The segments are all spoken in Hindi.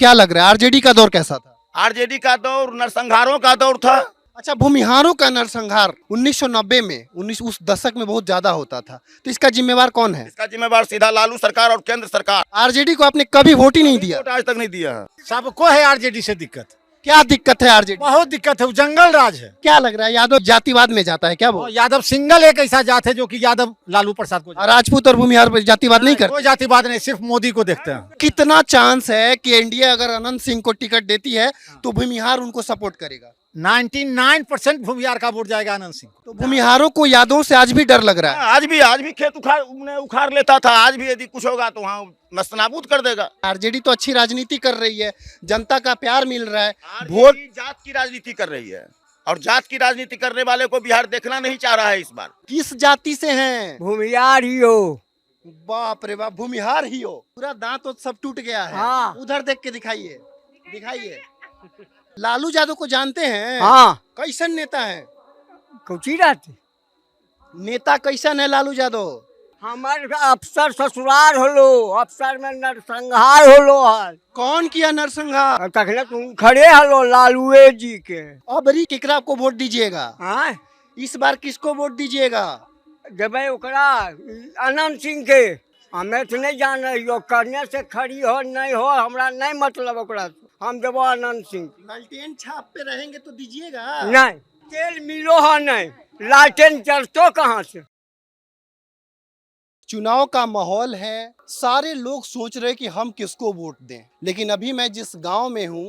क्या लग रहा है आरजेडी का दौर कैसा था? आरजेडी का दौर नरसंहारों का दौर था। अच्छा, भूमिहारों का नरसंहार 1990 में 19 उस दशक में बहुत ज्यादा होता था, तो इसका जिम्मेवार कौन है? इसका जिम्मेवार सीधा लालू सरकार और केंद्र सरकार। आरजेडी को आपने कभी वोट ही नहीं दिया। वोट आज तक नहीं दिया है। सबको है आरजेडी से दिक्कत, क्या दिक्कत है आरजेडी? बहुत दिक्कत है, वो जंगल राज है। क्या लग रहा है यादव जातिवाद में जाता है क्या वो? और यादव सिंगल एक ऐसा जात है जो कि यादव लालू प्रसाद को और राजपूत और भूमिहार पर जातिवाद नहीं करते? कोई जातिवाद नहीं, सिर्फ मोदी को देखते हैं। कितना चांस है कि एनडीए अगर अनंत सिंह को टिकट देती है तो भूमिहार उनको सपोर्ट करेगा? 99% भूमिहार का वोट जाएगा आनंद सिंह को। तो भूमिहारों को यादव से आज भी डर लग रहा है। आज भी खेत उखाड़ लेता था। आज भी यदि कुछ होगा तो वहाँ नस्तनाबूद कर देगा। आरजेडी तो अच्छी राजनीति कर रही है, जनता का प्यार मिल रहा है। वोट जात की राजनीति कर रही है और जात की राजनीति करने वाले को बिहार देखना नहीं चाह रहा है इस बार। किस जाति से हैं? भूमिहार ही हो। बाप रे बाप, भूमिहार ही हो। पूरा दांत तो सब टूट गया है। हाँ। उधर देख के दिखाइए, दिखाइए। लालू यादव को जानते हैं? हाँ, कैसन नेता है? कौची रहती नेता कैसन है लालू यादव? हमारे अफसर ससुराल होलो, अफसर में नरसंहार होलो है। कौन किया नरसंहार? और तखने तुम खड़े हलो लालूए जी के। अबरी केकरा को वोट दीजिएगा? हाँ, इस बार किसको वोट दीजिएगा? देवे ओकरा अनंत सिंह के। हमें तो नहीं जान रही हो, करने से खड़ी हो नहीं हो, हमरा नहीं मतलब ओकरा से। हम देवो अनंत सिंह। लालटेन छाप पे रहेंगे तो दीजिएगा? नहीं, तेल मिलो है नहीं, लालटेन जलतो कहाँ से? चुनाव का माहौल है, सारे लोग सोच रहे कि हम किसको वोट दें, लेकिन अभी मैं जिस गांव में हूं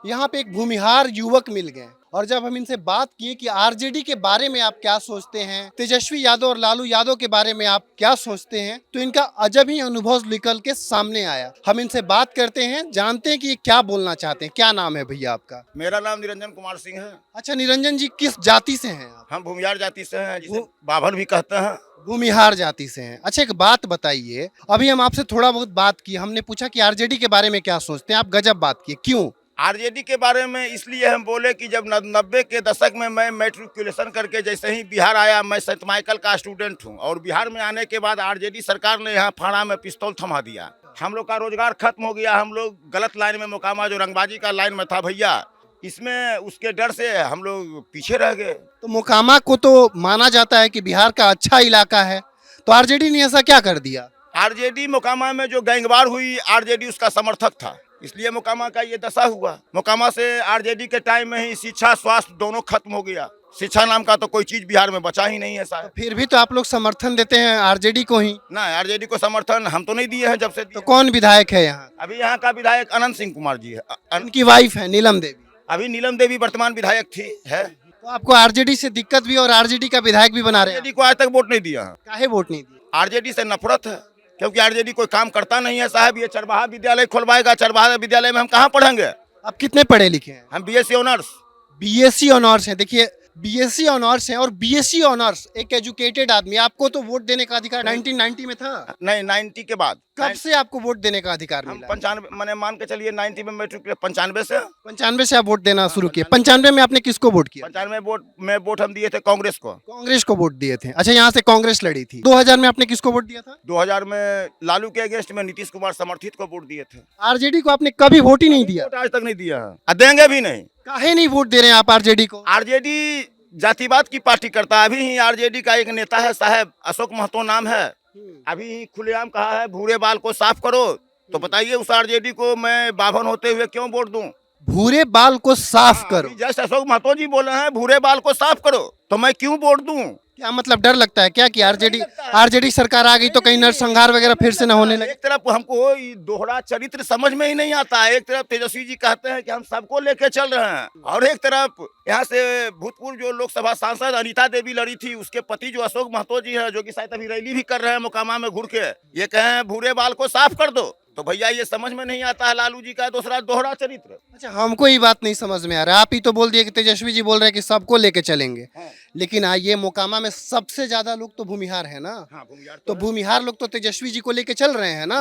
यहाँ पे एक भूमिहार युवक मिल गए और जब हम इनसे बात किए कि आरजेडी के बारे में आप क्या सोचते हैं, तेजस्वी यादव और लालू यादव के बारे में आप क्या सोचते हैं, तो इनका अजब ही अनुभव निकल के सामने आया। हम इनसे बात करते हैं, जानते हैं कि ये क्या बोलना चाहते हैं। क्या नाम है भैया आपका? मेरा नाम निरंजन कुमार सिंह है। अच्छा निरंजन जी, किस जाति से हैं आप? हम भूमिहार जाति से हैं, जिसे बाभन भी कहते हैं। भूमिहार जाति से हैं। अच्छा एक बात बताइए, अभी हम आपसे थोड़ा बहुत बात की, हमने पूछा कि आरजेडी के बारे में क्या सोचते हैं, आप गजब बात किए। क्यों? आरजेडी के बारे में इसलिए हम बोले कि जब 90 के दशक में मैं मैट्रिकुलेशन करके जैसे ही बिहार आया, मैं सेंट माइकल का स्टूडेंट हूं और बिहार में आने के बाद आरजेडी सरकार ने यहाँ फाड़ा में पिस्तौल थमा दिया। हम लोग का रोजगार खत्म हो गया। हम लोग गलत लाइन में मोकामा जो रंगबाजी का लाइन में था भैया, इसमें उसके डर से हम लोग पीछे रह गए। तो मोकामा को तो माना जाता है कि बिहार का अच्छा इलाका है, तो आरजेडी ने ऐसा क्या कर दिया? आरजेडी मोकामा में जो गैंगवार हुई, आरजेडी उसका समर्थक था, इसलिए मोकामा का ये दशा हुआ। मोकामा से आरजेडी के टाइम में ही शिक्षा स्वास्थ्य दोनों खत्म हो गया। शिक्षा नाम का तो कोई चीज बिहार में बचा ही नहीं है साहब। फिर भी तो आप लोग समर्थन देते हैं आरजेडी को ही। ना, आरजेडी को समर्थन हम तो नहीं दिए हैं जब से। तो कौन विधायक है यहाँ? अभी यहाँ का विधायक अनंत सिंह कुमार जी है। उनकी वाइफ है नीलम देवी। अभी नीलम देवी वर्तमान विधायक थी है। तो आपको आरजेडी से दिक्कत भी और आरजेडी का विधायक भी बना रहे हैं? आरजेडी को आज तक वोट नहीं दिया है। काहे वोट नहीं दिया? आरजेडी से नफरत है, क्योंकि आरजेडी कोई काम करता नहीं है साहब। ये चरवाहा विद्यालय खुलवाएगा, चरवाहा विद्यालय में हम कहाँ पढ़ेंगे? आप कितने पढ़े लिखे हैं? हम बीएससी ऑनर्स। बीएससी ऑनर्स है। देखिए बीएससी ऑनर्स है और बीएससी ऑनर्स एक एजुकेटेड आदमी, आपको तो वोट देने का अधिकार 1990 में था? नहीं, 90 के बाद। कब से आपको वोट देने का अधिकार हम मिला? 95 मैंने मान के चलिए 90 में मैट्रिक 95 से 95 से आप वोट देना शुरू किए। 95 में आपने किसको वोट किया? 95 में वोट हम दिए थे कांग्रेस को। कांग्रेस को वोट दिए थे। अच्छा यहाँ से कांग्रेस लड़ी थी। 2000 में आपने किसको वोट दिया था? 2000 में लालू के अगेंस्ट में नीतीश कुमार समर्थित को वोट दिए थे। आरजेडी को आपने कभी वोट ही नहीं दिया? वोट आज तक नहीं दिया है और देंगे भी नहीं। काहे नहीं वोट दे रहे हैं आप आरजेडी को? आरजेडी जातिवाद की पार्टी करता है। अभी ही आरजेडी का एक नेता है साहब, अशोक महतो नाम है, अभी ही खुलेआम कहा है भूरे बाल को साफ करो। तो बताइए उस आरजेडी को मैं बाभन होते हुए क्यों वोट दूं? भूरे बाल को साफ करो? जैसे अशोक महतो जी बोले हैं भूरे बाल को साफ करो, तो मैं क्यों वोट दूं? क्या मतलब डर लगता है क्या कि आरजेडी सरकार आ गई तो कहीं नरसंहार वगैरह फिर से न होने लगे? एक तरफ हमको ये दोहरा चरित्र समझ में ही नहीं आता है। एक तरफ तेजस्वी जी कहते हैं कि हम सबको लेके चल रहे हैं और एक तरफ यहाँ से भूतपूर्व जो लोकसभा सांसद अनीता देवी लड़ी थी, उसके पति जो अशोक महतो जी है, जो कि शायद अभी रैली भी कर रहे हैं मोकामा में घुर के, ये कहें भूरे बाल को साफ कर दो। तो भैया ये समझ में नहीं आता है लालू जी का दूसरा दोहरा चरित्र। अच्छा हमको ये बात नहीं समझ में आ रहा है। आप ही तो बोल दिए कि तेजस्वी जी बोल रहे हैं कि सबको लेके चलेंगे, लेकिन ये मोकामा में सबसे ज्यादा लोग तो भूमिहार है ना। हाँ, भूमिहार तो भूमिहार लोग तो तेजस्वी जी को लेके चल रहे हैं ना?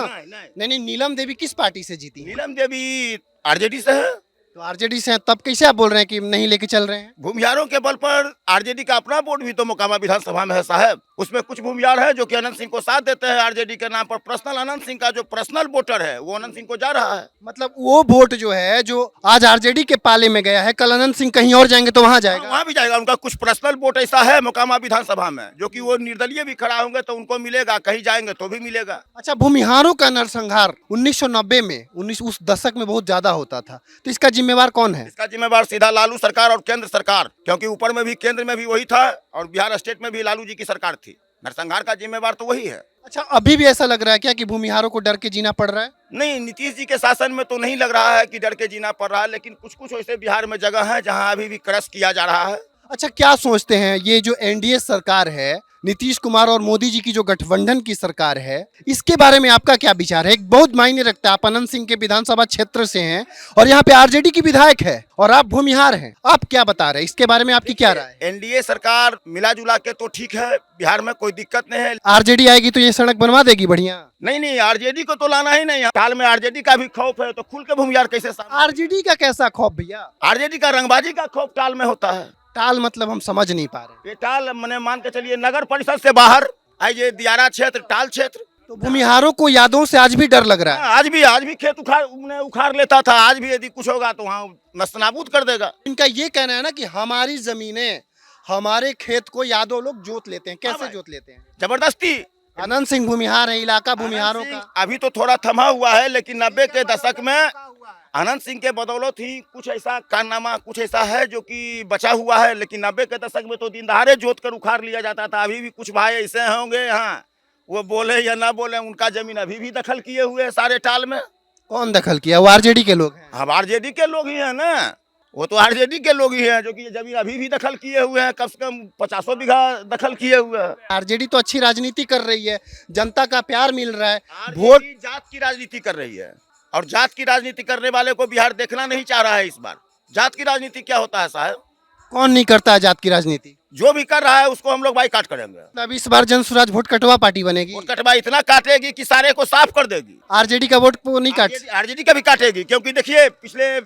नहीं, नीलम देवी किस पार्टी से जीती? नीलम देवी आरजेडी से है। तो आरजेडी से हैं, तब कैसे आप बोल रहे हैं कि नहीं लेके चल रहे हैं? भूमिहारों के बल पर आरजेडी का अपना वोट भी तो मोकामा विधानसभा में है साहब। उसमें कुछ भूमिहार है जो कि अनंत सिंह को साथ देते हैं आरजेडी के नाम पर। पर्सनल अनंत सिंह का जो पर्सनल वोटर है वो अनंत सिंह को जा रहा है। मतलब वो वोट जो है जो आज आरजेडी के पाले में गया है, कल अनंत सिंह कहीं और जाएंगे तो वहां जाएगा। वहां भी जाएगा। उनका कुछ पर्सनल वोट ऐसा है मोकामा विधानसभा में जो कि वो निर्दलीय भी खड़ा होंगे तो उनको मिलेगा, कहीं जाएंगे तो भी मिलेगा। अच्छा, भूमिहारों का नरसंहार 1990 में उस दशक में बहुत ज्यादा होता था, तो इसका जिम्मेवार कौन है? इसका जिम्मेवार सीधा लालू सरकार और केंद्र सरकार, क्योंकि ऊपर में भी केंद्र में भी वही था और बिहार स्टेट में भी लालू जी की सरकार थी। नरसंहार का जिम्मेवार तो वही है। अच्छा, अभी भी ऐसा लग रहा है क्या कि भूमिहारों को डर के जीना पड़ रहा है? नहीं, नीतीश जी के शासन में तो नहीं लग रहा है कि डर के जीना पड़ रहा है, लेकिन कुछ कुछ ऐसे बिहार में जगह है जहां अभी भी क्रश किया जा रहा है। अच्छा, क्या सोचते हैं ये जो एनडीए सरकार है, नीतीश कुमार और मोदी जी की जो गठबंधन की सरकार है, इसके बारे में आपका क्या विचार है? एक बहुत मायने रखता है, आप अनंत सिंह के विधानसभा क्षेत्र से हैं और यहाँ पे आरजेडी की विधायक है और आप भूमिहार हैं, आप क्या बता रहे हैं इसके बारे में, आपकी क्या राय है? एनडीए सरकार मिला जुला के तो ठीक है, बिहार में कोई दिक्कत नहीं है। आरजेडी आएगी तो ये सड़क बनवा देगी बढ़िया? नहीं, आरजेडी को तो लाना ही नहीं। हाल में आरजेडी का भी खौफ है तो खुल के भूमिहार कैसे सामने? आरजेडी का कैसा खौफ भैया? आरजेडी का रंगबाजी का खौफ टाल में होता है। टाल मतलब हम समझ नहीं पा रहे। ये टाल मैंने मान के चलिए नगर परिषद से बाहर आई, ये दियारा क्षेत्र, टाल क्षेत्र। तो भूमिहारों को यादों से आज भी डर लग रहा है। आज भी खेत उखाड़ लेता था। आज भी यदि कुछ होगा तो वहाँ नस्तनाबूद कर देगा। इनका ये कहना है ना कि हमारी जमीनें, हमारे खेत को यादव लोग जोत लेते हैं। कैसे जोत लेते हैं? जबरदस्ती। अनंत सिंह भूमिहार है, इलाका भूमिहारों का। अभी तो थोड़ा थमा हुआ है, लेकिन 90 के दशक में अनंत सिंह के बदौलत ही कुछ ऐसा कारनामा, कुछ ऐसा है जो कि बचा हुआ है। लेकिन 90 के दशक में तो दिन दहाड़े जोत कर उखाड़ लिया जाता था। अभी भी कुछ भाई ऐसे होंगे, हाँ, वो बोले या ना बोले, उनका जमीन अभी भी दखल किए हुए है सारे टाल में। कौन दखल किया? वो आरजेडी के लोग हैं। अब आरजेडी के लोग ही है ना, वो तो आरजेडी के लोग ही हैं जो कि ये जमीन अभी भी दखल किए हुए हैं। कम से कम 50 बीघा दखल किए हुए हैं। आरजेडी तो अच्छी राजनीति कर रही है, जनता का प्यार मिल रहा है। वोट जात की राजनीति कर रही है और जात की राजनीति करने वाले को बिहार देखना नहीं चाह रहा है इस बार। जात की राजनीति क्या होता है साहब? कौन नहीं करता है जात की राजनीति? जो भी कर रहा है उसको हम लोग बाइकाट करेंगे। अब इस बार जनसुराज वोट कटवा पार्टी बनेगी। वोट कटवा इतना काटेगी कि सारे को साफ कर देगी। आरजेडी का वोट को नहीं काट। आरजेडी का भी काटेगी, क्योंकि देखिए पिछले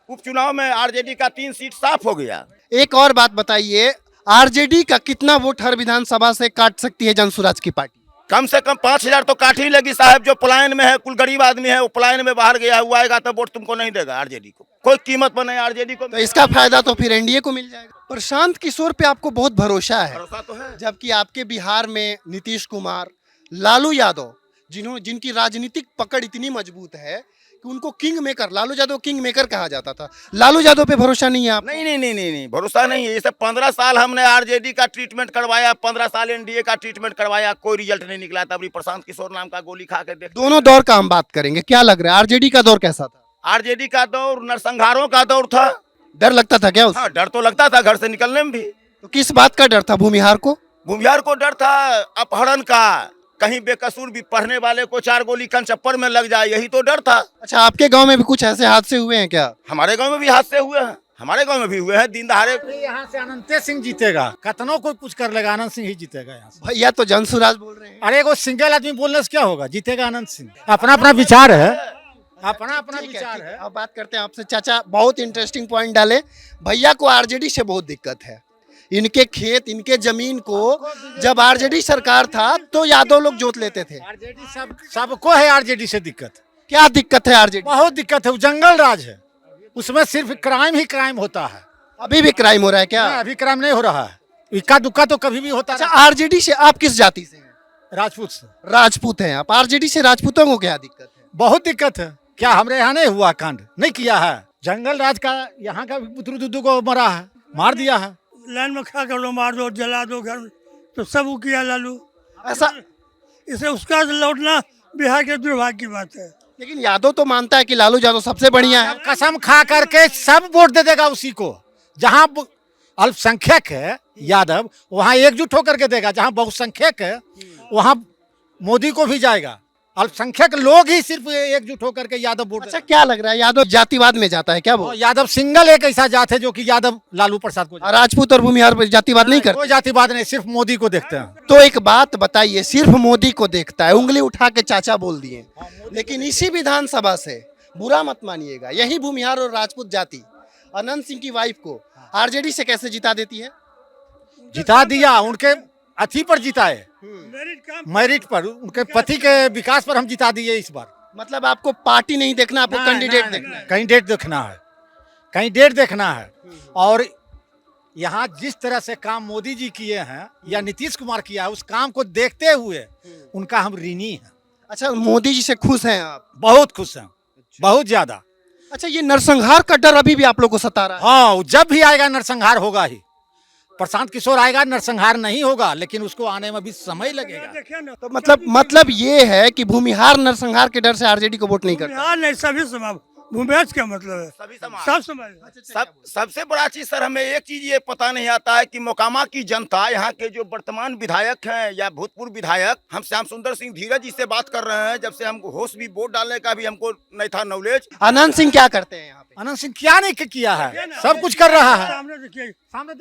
उपचुनाव में आरजेडी का 3 सीट साफ हो गया। एक और बात बताइए, आरजेडी का कितना वोट हर विधानसभा से काट सकती है जनसुराज की पार्टी? कम से कम 5000 तो काट ही लेगी साहब। जो पलायन में है, कुल गरीब आदमी है, वो पलायन में बाहर गया हुआ आएगा तो वोट तुमको नहीं देगा आरजेडी को। कोई कीमत पर नहीं आरजेडी को। तो इसका फायदा तो फिर एनडीए को मिल जाएगा। प्रशांत किशोर पे आपको बहुत भरोसा है, भरोसा तो है। जबकि आपके बिहार में नीतीश कुमार, लालू यादव, जिनकी राजनीतिक पकड़ इतनी मजबूत है कि उनको king maker, Lalu Yadav king maker कहा जाता था। लालू यादव पे भरोसा नहीं है आप? नहीं, भरोसा नहीं है। ये सब 15 साल हमने आरजेडी का ट्रीटमेंट करवाया, 15 साल एनडीए का ट्रीटमेंट करवाया, कोई रिजल्ट नहीं निकला। तब प्रशांत किशोर नाम का गोली खा के देख। दोनों दौर का हम बात करेंगे। क्या लग रहा है आरजेडी का दौर कैसा था? आरजेडी का दौर नरसंहारों का दौर था। डर लगता था क्या उससे? हाँ, डर तो लगता था घर से निकलने में भी। तो किस बात का डर था भूमिहार को? भूमिहार को डर था अपहरण का, कहीं बेकसूर भी पढ़ने वाले को 4 गोली कन चप्पर में लग जाए, यही तो डर था। अच्छा, आपके गांव में भी कुछ ऐसे हादसे हुए हैं क्या? हमारे गांव में भी हादसे हुए हैं, हमारे गांव में भी हुए हैं। दिन दहाड़े यहाँ से अनंत सिंह जीतेगा, कतनों कोई कुछ कर लेगा, अनंत सिंह ही जीतेगा यहाँ से। भैया तो जनसुराज बोल रहे हैं। अरे वो सिंगल आदमी बोलने से क्या होगा, जीतेगा अनंत सिंह। अपना अपना विचार है, अपना अपना ठीक विचार ठीक है। अब बात करते हैं आपसे। चाचा बहुत इंटरेस्टिंग पॉइंट डाले। भैया को आरजेडी से बहुत दिक्कत है। इनके खेत, इनके जमीन को जब आरजेडी सरकार था तो यादव लोग जोत लेते थे। आरजेडी सबको है, आरजेडी से दिक्कत। क्या दिक्कत है आरजेडी? बहुत दिक्कत है, वो जंगल राज है, उसमें सिर्फ क्राइम ही क्राइम होता है। अभी भी क्राइम हो रहा है क्या? नहीं, अभी क्राइम नहीं हो रहा है, इक्का दुक्का तो कभी भी होता अच्छा, है। आरजेडी से आप किस जाति से हैं? राजपूत से। राजपूत हैं आप। आरजेडी से राजपूतों को क्या दिक्कत है? बहुत दिक्कत है। क्या हमारे यहाँ नहीं हुआ कांड? नहीं किया है। जंगल राज का यहाँ का पुत्र दुदू को मरा है, मार दिया है। लाइन में खड़ा कर लो, मार दो, जला दो घर, तो सब वो किया लालू। ऐसा? इसे उसका लौटना बिहार के दुर्भाग्य की बात है। लेकिन यादव तो मानता है कि लालू यादव सबसे बढ़िया है। कसम खा करके सब वोट दे देगा उसी को। जहाँ अल्पसंख्यक है यादव, वहाँ एकजुट होकर के देगा। जहाँ बहुसंख्यक है वहाँ मोदी को भी जाएगा। अल्पसंख्यक लोग ही सिर्फ एकजुट होकर के यादव वोट। अच्छा, क्या लग रहा है यादव जातिवाद में जाता है क्या वो? यादव सिंगल एक ऐसा जात है जो कि यादव लालू प्रसाद को राजपूत और भूमिहार पर जातिवाद नहीं करते? कोई जातिवाद नहीं, सिर्फ मोदी को देखते हैं। तो एक बात बताइए, सिर्फ मोदी को देखता है, उंगली उठा के चाचा बोल दिए। लेकिन इसी विधानसभा से, बुरा मत मानिएगा, यही भूमिहार और राजपूत जाति अनंत सिंह की वाइफ को आरजेडी से कैसे जिता देती है? जिता दिया। उनके अथी पर जिताए, मेरिट काम मेरिट पर, उनके पति के विकास पर हम जिता दिए इस बार। मतलब आपको पार्टी नहीं देखना, आपको नहीं, कैंडिडेट नहीं, देखना है। कैंडिडेट देखना है, कैंडिडेट देखना है। और यहाँ जिस तरह से काम मोदी जी किए हैं या नीतीश कुमार किया है, उस काम को देखते हुए उनका हम ऋणी हैं। अच्छा, मोदी जी से खुश हैं आप? बहुत खुश हैं, बहुत ज्यादा। अच्छा, ये नरसंहार का डर अभी भी आप लोग को सता रहा है? हाँ, जब भी आएगा नरसंहार होगा ही। प्रशांत किशोर आएगा, नरसंहार नहीं होगा, लेकिन उसको आने में भी समय लगेगा। देखे ना, तो मतलब ये है कि भूमिहार नरसंहार के डर से आरजेडी को वोट नहीं करता। बिहार नहीं सभी समाज, भूमिहार क्या मतलब है? सभी समाज। सब समाज। सबसे बड़ा चीज सर, हमें एक चीज ये पता नहीं आता है कि मोकामा की जनता, यहाँ के जो वर्तमान विधायक हैं या भूतपूर्व विधायक, हम श्याम सुंदर सिंह धीरज जी से बात कर रहे हैं, जब से हमको होश भी वोट डालने का भी हमको नहीं था नॉलेज। अनंत सिंह क्या करते हैं यहाँ पे? अनंत सिंह क्या नहीं किया है, सब कुछ कर रहा है। सामने देखिए,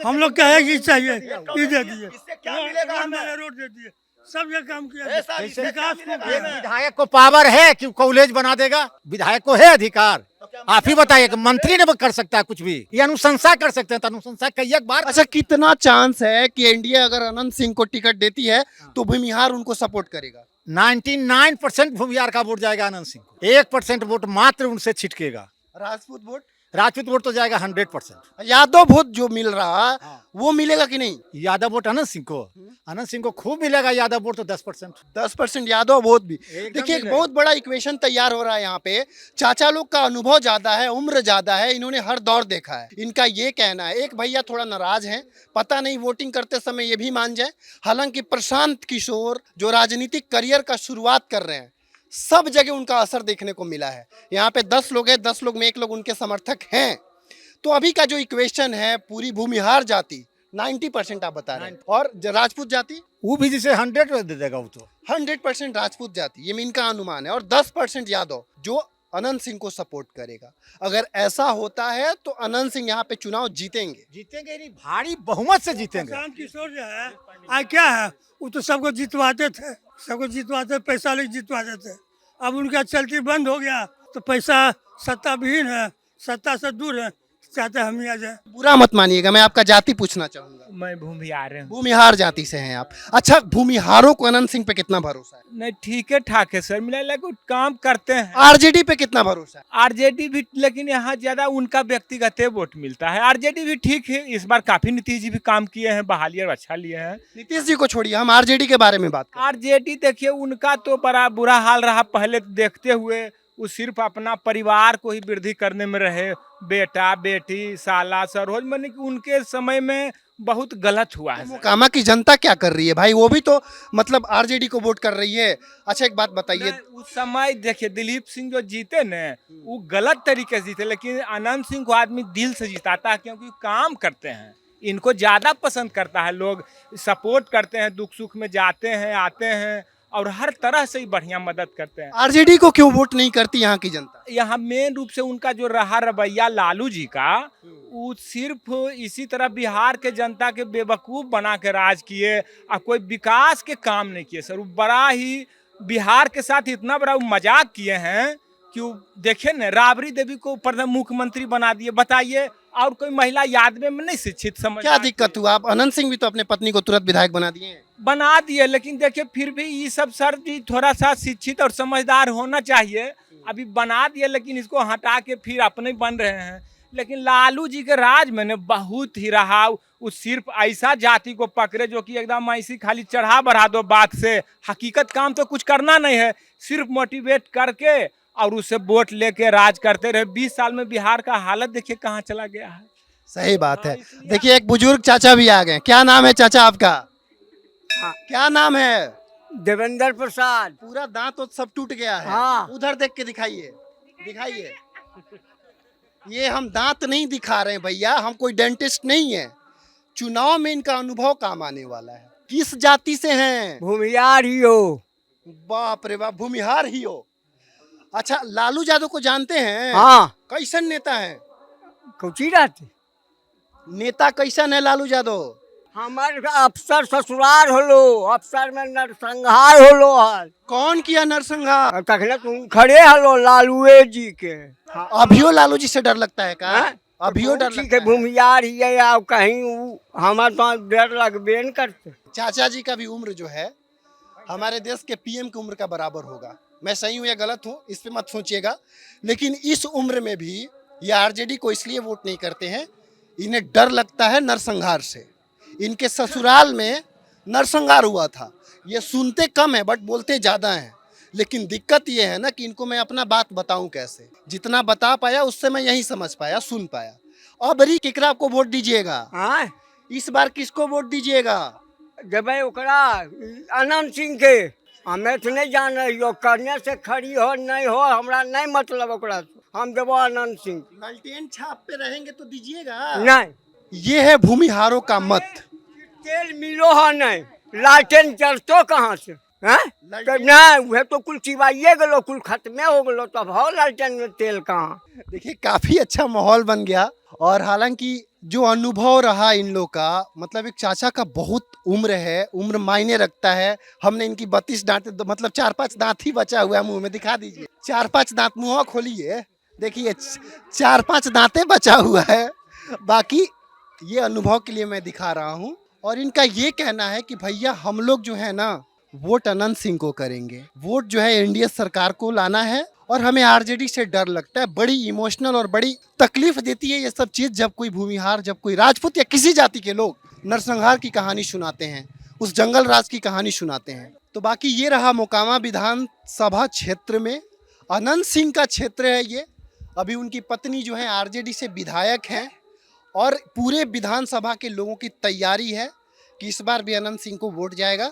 हम लोग कहे कि चाहिए ये दे दिए, इससे क्या मिलेगा हमें? रोड दे दिए, सब ये काम किया, ऐसा इससे विकास क्या को मिलेगा किया। हमें? विधायक को पावर है कि कॉलेज बना देगा, विधायक को है अधिकार। आप ही बताइए कि मंत्री ने कर सकता है कुछ भी, ये अनुशंसा कर सकते हैं, तो अनुशंसा कई एक बार। अच्छा, कितना चांस है कि एनडीए अगर अनंत सिंह को टिकट देती है तो भूमिहार उनको सपोर्ट करेगा? 99% भूमिहार का वोट जाएगा अनंत सिंह को, 1% वोट मात्र उनसे छिटकेगा। राजपूत वोट, राजपूत वोट तो जाएगा 100%। यादव वोट जो मिल रहा वो मिलेगा कि नहीं? यादव वोट अनंत सिंह को खूब मिलेगा, यादव वोट तो 10%। 10% यादव वोट भी। एकदम देखिए, एक मिलेगा। बहुत बड़ा इक्वेशन तैयार हो रहा है यहाँ पे। चाचा लोग का अनुभव ज्यादा है, उम्र ज्यादा है, इन्होंने हर दौर देखा है। इनका ये कहना है, एक भैया थोड़ा नाराज हैं, पता नहीं वोटिंग करते समय ये भी मान जाए। हालांकि प्रशांत किशोर जो राजनीतिक करियर का शुरुआत कर रहे हैं, सब जगह उनका असर देखने को मिला है। यहाँ पे 10 लोग हैं, 10 लोग में 1 लोग उनके समर्थक हैं। तो अभी का जो इक्वेशन है, पूरी भूमिहार जाति 90% आप बता रहे हैं, और राजपूत जाति वो भी जिसे 100 दे देगा, वो तो 100% राजपूत जाति, ये इनका अनुमान है, और 10% यादव जो अनंत सिंह को सपोर्ट करेगा। अगर ऐसा होता है तो अनंत सिंह यहाँ पे चुनाव जीतेंगे। जीतेंगे नहीं, भारी बहुमत से जीतेंगे। प्रशांत किशोर जो है, आज क्या है, वो तो सबको जितवाते थे, पैसा लेके जितवाते थे। अब उनका चलती बंद हो गया, तो पैसा सत्ता विहीन है, सत्ता से दूर है, चाहते हम ही आ जाए। बुरा मत मानिएगा, मैं आपका जाति पूछना चाहूंगा। मैं भूमिहार हूँ। भूमिहार जाति से हैं आप। अच्छा, भूमिहारों को अनंत सिंह पे कितना भरोसा है? नहीं, ठीक है, ठाक है सर, मिला कुछ काम करते हैं। आरजेडी पे कितना भरोसा है? आरजेडी भी, लेकिन यहाँ ज्यादा उनका व्यक्तिगत वोट मिलता है। आरजेडी भी ठीक है, इस बार काफी नीतीश जी भी काम किए हैं, बहाली और अच्छा लिए हैं। नीतीश जी को छोड़िए, हम आरजेडी के बारे में बात करें। आरजेडी देखिए, उनका तो बड़ा बुरा हाल रहा पहले देखते हुए। वो सिर्फ अपना परिवार को ही वृद्धि करने में रहे, बेटा बेटी साला सरोज, मैंने कि उनके समय में बहुत गलत हुआ है। मोकामा की जनता क्या कर रही है भाई? वो भी तो मतलब आरजेडी को वोट कर रही है। अच्छा, एक बात बताइए, उस समय देखिए, दिलीप सिंह जो जीते न, वो गलत तरीके से जीते, लेकिन अनंत सिंह को आदमी दिल से जिताता है, क्योंकि काम करते हैं। इनको ज्यादा पसंद करता है, लोग सपोर्ट करते हैं, दुख सुख में जाते हैं आते हैं, और हर तरह से ही बढ़िया मदद करते हैं। आरजेडी को क्यों वोट नहीं करती यहाँ की जनता? यहाँ मेन रूप से उनका जो रहा रवैया लालू जी का, वो सिर्फ इसी तरह बिहार के जनता के बेवकूफ़ बना के राज किए, और कोई विकास के काम नहीं किए सर। वो बड़ा ही बिहार के साथ इतना बड़ा मजाक किए हैं कि वो देखे न, राबड़ी देवी को प्रधान मुख्यमंत्री बना दिए। बताइए, और कोई महिला यादव में नहीं शिक्षित समझ? क्या दिक्कत हुआ? आप अनंत सिंह भी तो अपने पत्नी को तुरंत विधायक बना दिए हैं। बना दिए, लेकिन देखिए फिर भी ये सब सर जी थोड़ा सा शिक्षित और समझदार होना चाहिए। अभी बना दिए, लेकिन इसको हटा के फिर अपने बन रहे हैं। लेकिन लालू जी के राज में ने बहुत ही रहा, वो सिर्फ ऐसा जाति को पकड़े जो कि एकदम ऐसी खाली चढ़ा बढ़ा दो बात से, हकीकत काम तो कुछ करना नहीं है, सिर्फ मोटिवेट करके और उससे वोट लेके राज करते रहे। 20 साल में बिहार का हालत देखिए कहाँ चला गया है। सही बात है। देखिए, एक बुजुर्ग चाचा भी आ गए। क्या नाम है चाचा आपका? क्या नाम है? देवेंद्र प्रसाद। पूरा दांत तो सब टूट गया है। हाँ। उधर देख के दिखाइए, दिखाइए। ये हम दांत नहीं दिखा रहे हैं भैया, हम कोई डेंटिस्ट नहीं है। चुनाव में इनका अनुभव काम आने वाला है। किस जाति से हैं? भूमिहार ही हो। बाप रे बाप, भूमिहार ही हो। अच्छा, लालू यादव को जानते हैं? हाँ। कैसन नेता है? कुछ ही रहते नेता कैसन है लालू यादव? हमारे अफसर ससुराल होलो, अफसर में नरसंहार होलो हल। कौन किया नरसंहार? और कखने तुम खड़े हलो लालूए जी के। अभियो लालू जी से डर लगता है का? अभियो डर ठीक लगता है है। भूमियार ही है या कहीं हमारे तो डर लगबे न करते। चाचा जी का भी उम्र जो है हमारे देश के पीएम की उम्र का बराबर होगा। मैं सही हूँ या गलत हूँ इस पे मत सोचिएगा, लेकिन इस उम्र में भी ये आरजेडी को इसलिए वोट नहीं करते हैं, इन्हें डर लगता है नरसंहार से। इनके ससुराल में नरसंहार हुआ था। ये सुनते कम है बट बोलते ज़्यादा हैं, लेकिन दिक्कत ये है ना कि इनको मैं अपना बात बताऊं कैसे। जितना बता पाया उससे मैं यही समझ पाया, सुन पाया। और बड़ी केकरा को वोट दीजिएगा, हाँ इस बार किसको वोट दीजिएगा? जब ओकरा आनंद सिंह के हमें तो नहीं जान रही हो, करने से खड़ी हो नहीं हो हमरा नहीं मतलब ओकरा से। हम देवो आनंद सिंह लालटेन छाप पे रहेंगे तो दीजिएगा। नहीं। ये है भूमिहारों का मत। तेल मिलो है नहीं, लालटेन चलतो कहाँ से हैं? लालटेन- नहीं वह तो कुल चिबाइए गलो, कुल खत्मे हो गलो, तब हो लालटेन में तेल कहाँ। देखिए काफी अच्छा माहौल बन गया। और हालांकि जो अनुभव रहा इन लोग का, मतलब एक चाचा का बहुत उम्र है, उम्र मायने रखता है। हमने इनकी 32 दांत, मतलब 4-5 दांत ही बचा हुआ है मुंह में, दिखा दीजिए 4-5 दांत, मुंह खोलिए देखिए 4-5 दांतें बचा हुआ है। बाकी ये अनुभव के लिए मैं दिखा रहा हूँ। और इनका ये कहना है कि भैया हम लोग जो है ना वोट अनंत सिंह को करेंगे, वोट जो है एनडीए सरकार को लाना है। और हमें आरजेडी से डर लगता है, बड़ी इमोशनल और बड़ी तकलीफ देती है ये सब चीज़ जब कोई भूमिहार, जब कोई राजपूत या किसी जाति के लोग नरसंहार की कहानी सुनाते हैं, उस जंगल राज की कहानी सुनाते हैं। तो बाकी ये रहा मोकामा विधानसभा क्षेत्र में अनंत सिंह का क्षेत्र है ये। अभी उनकी पत्नी जो है आरजेडी से विधायक हैं और पूरे विधानसभा के लोगों की तैयारी है कि इस बार भी अनंत सिंह को वोट जाएगा।